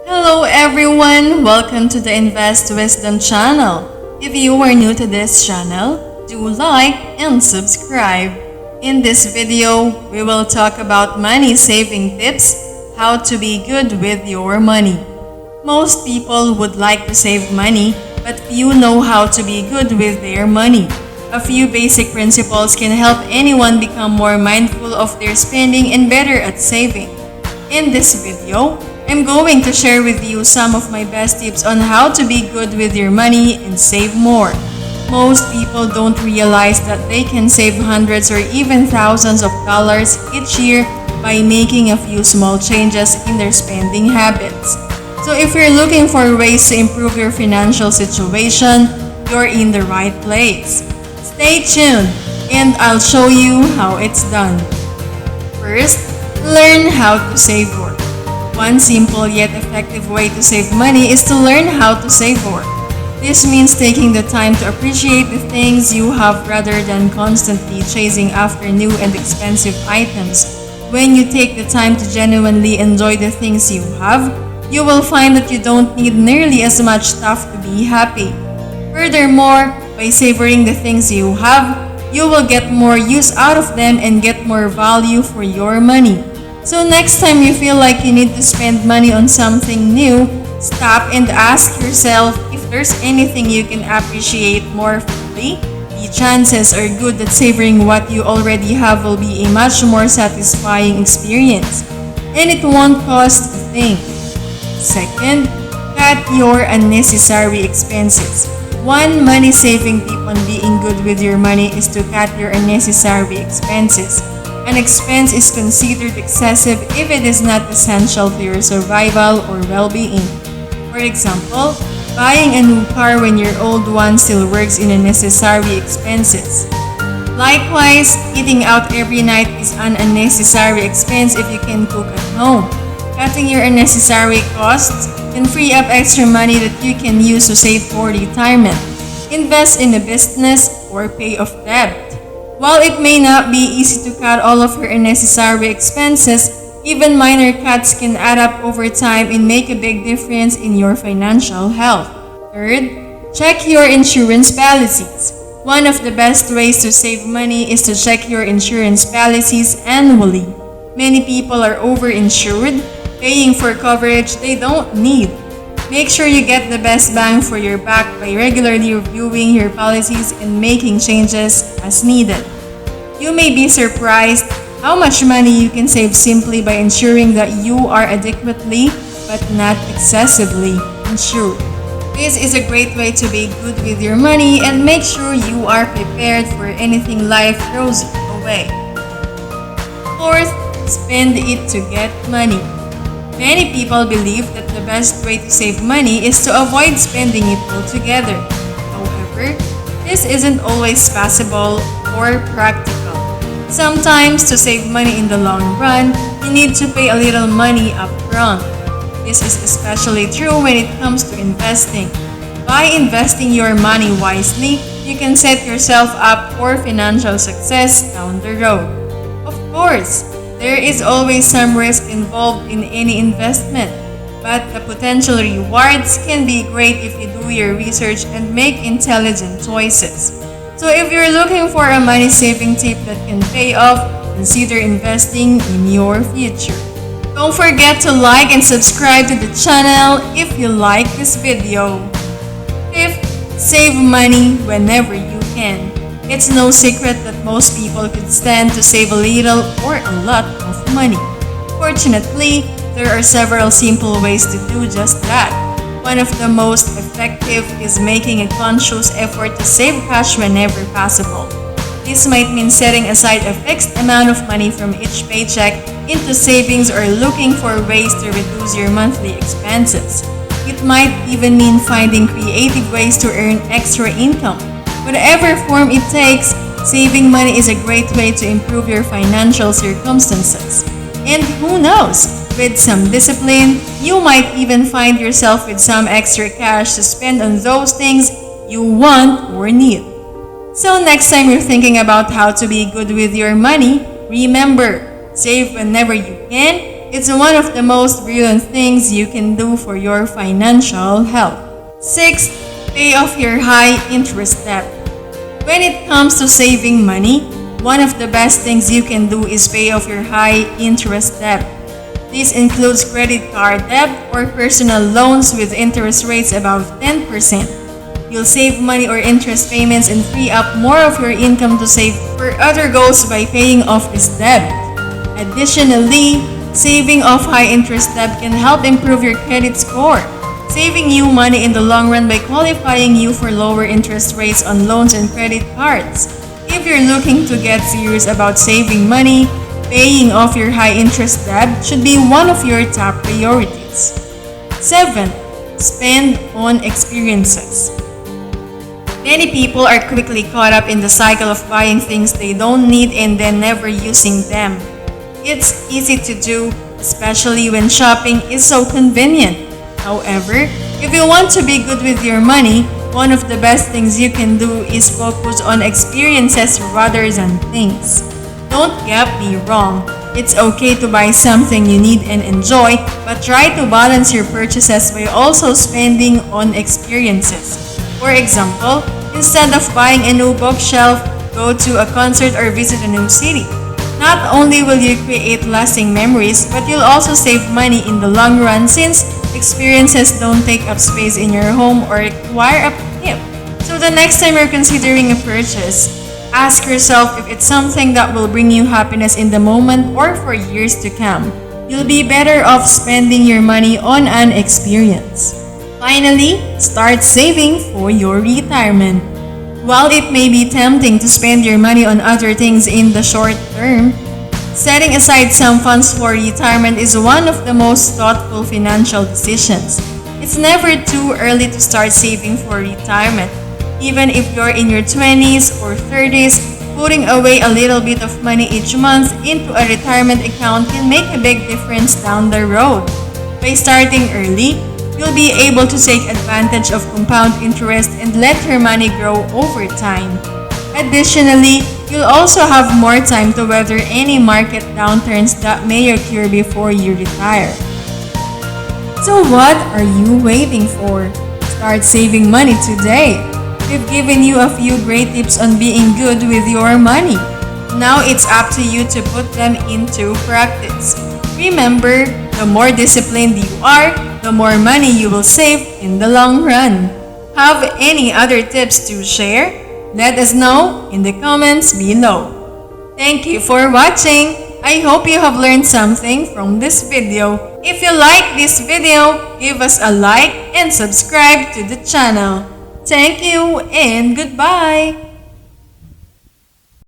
Hello everyone! Welcome to the Invest Wisdom channel. If you are new to this channel, do like and subscribe. In this video, we will talk about money saving tips, how to be good with your money. Most people would like to save money, but few know how to be good with their money. A few basic principles can help anyone become more mindful of their spending and better at saving. In this video, I'm going to share with you some of my best tips on how to be good with your money and save more. Most people don't realize that they can save hundreds or even thousands of dollars each year by making a few small changes in their spending habits. So if you're looking for ways to improve your financial situation, you're in the right place. Stay tuned and I'll show you how it's done. First, learn how to save more. One simple yet effective way to save money is to learn how to save more. This means taking the time to appreciate the things you have rather than constantly chasing after new and expensive items. When you take the time to genuinely enjoy the things you have, you will find that you don't need nearly as much stuff to be happy. Furthermore, by savoring the things you have, you will get more use out of them and get more value for your money. So next time you feel like you need to spend money on something new, stop and ask yourself if there's anything you can appreciate more fully. The chances are good that savoring what you already have will be a much more satisfying experience, and it won't cost a thing. Second, cut your unnecessary expenses. One money-saving tip on being good with your money is to cut your unnecessary expenses. An expense is considered excessive if it is not essential to your survival or well-being. For example, buying a new car when your old one still works in unnecessary expenses. Likewise, eating out every night is an unnecessary expense if you can cook at home. Cutting your unnecessary costs can free up extra money that you can use to save for retirement, invest in a business, or pay off debt. While it may not be easy to cut all of your unnecessary expenses, even minor cuts can add up over time and make a big difference in your financial health. Third, check your insurance policies. One of the best ways to save money is to check your insurance policies annually. Many people are overinsured, paying for coverage they don't need. Make sure you get the best bang for your buck by regularly reviewing your policies and making changes as needed. You may be surprised how much money you can save simply by ensuring that you are adequately but not excessively insured. This is a great way to be good with your money and make sure you are prepared for anything life throws away. Fourth, spend it to get money. Many people believe that the best way to save money is to avoid spending it altogether. However, this isn't always possible or practical. Sometimes, to save money in the long run, you need to pay a little money up front. This is especially true when it comes to investing. By investing your money wisely, you can set yourself up for financial success down the road. Of course, there is always some risk involved in any investment, but the potential rewards can be great if you do your research and make intelligent choices. So if you're looking for a money-saving tip that can pay off, consider investing in your future. Don't forget to like and subscribe to the channel if you like this video. Fifth, save money whenever you can. It's no secret that most people could stand to save a little or a lot of money. Fortunately, there are several simple ways to do just that. One of the most effective is making a conscious effort to save cash whenever possible. This might mean setting aside a fixed amount of money from each paycheck into savings or looking for ways to reduce your monthly expenses. It might even mean finding creative ways to earn extra income. Whatever form it takes, saving money is a great way to improve your financial circumstances. And who knows, with some discipline, you might even find yourself with some extra cash to spend on those things you want or need. So next time you're thinking about how to be good with your money, remember, save whenever you can It's one of the most brilliant things you can do for your financial health. 6. Pay off your high interest debt. When it comes to saving money, one of the best things you can do is pay off your high interest debt. This includes credit card debt or personal loans with interest rates above 10%. You'll save money or interest payments and free up more of your income to save for other goals by paying off this debt. Additionally, saving off high interest debt can help improve your credit score, saving you money in the long run by qualifying you for lower interest rates on loans and credit cards. If you're looking to get serious about saving money, paying off your high interest debt should be one of your top priorities. 7. Spend on experiences. Many people are quickly caught up in the cycle of buying things they don't need and then never using them. It's easy to do, especially when shopping is so convenient. However, if you want to be good with your money, one of the best things you can do is focus on experiences rather than things. Don't get me wrong, it's okay to buy something you need and enjoy, but try to balance your purchases by also spending on experiences. For example, instead of buying a new bookshelf, go to a concert or visit a new city. Not only will you create lasting memories, but you'll also save money in the long run since experiences don't take up space in your home or require a gift. So the next time you're considering a purchase, ask yourself if it's something that will bring you happiness in the moment or for years to come. You'll be better off spending your money on an experience. Finally, start saving for your retirement. While it may be tempting to spend your money on other things in the short term, setting aside some funds for retirement is one of the most thoughtful financial decisions. It's never too early to start saving for retirement. Even if you're in your 20s or 30s, putting away a little bit of money each month into a retirement account can make a big difference down the road. By starting early, you'll be able to take advantage of compound interest and let your money grow over time. Additionally, you'll also have more time to weather any market downturns that may occur before you retire. So what are you waiting for? Start saving money today. We've given you a few great tips on being good with your money. Now it's up to you to put them into practice. Remember, the more disciplined you are, the more money you will save in the long run. Have any other tips to share? Let us know in the comments below. Thank you for watching. I hope you have learned something from this video. If you like this video, give us a like and subscribe to the channel. Thank you and goodbye!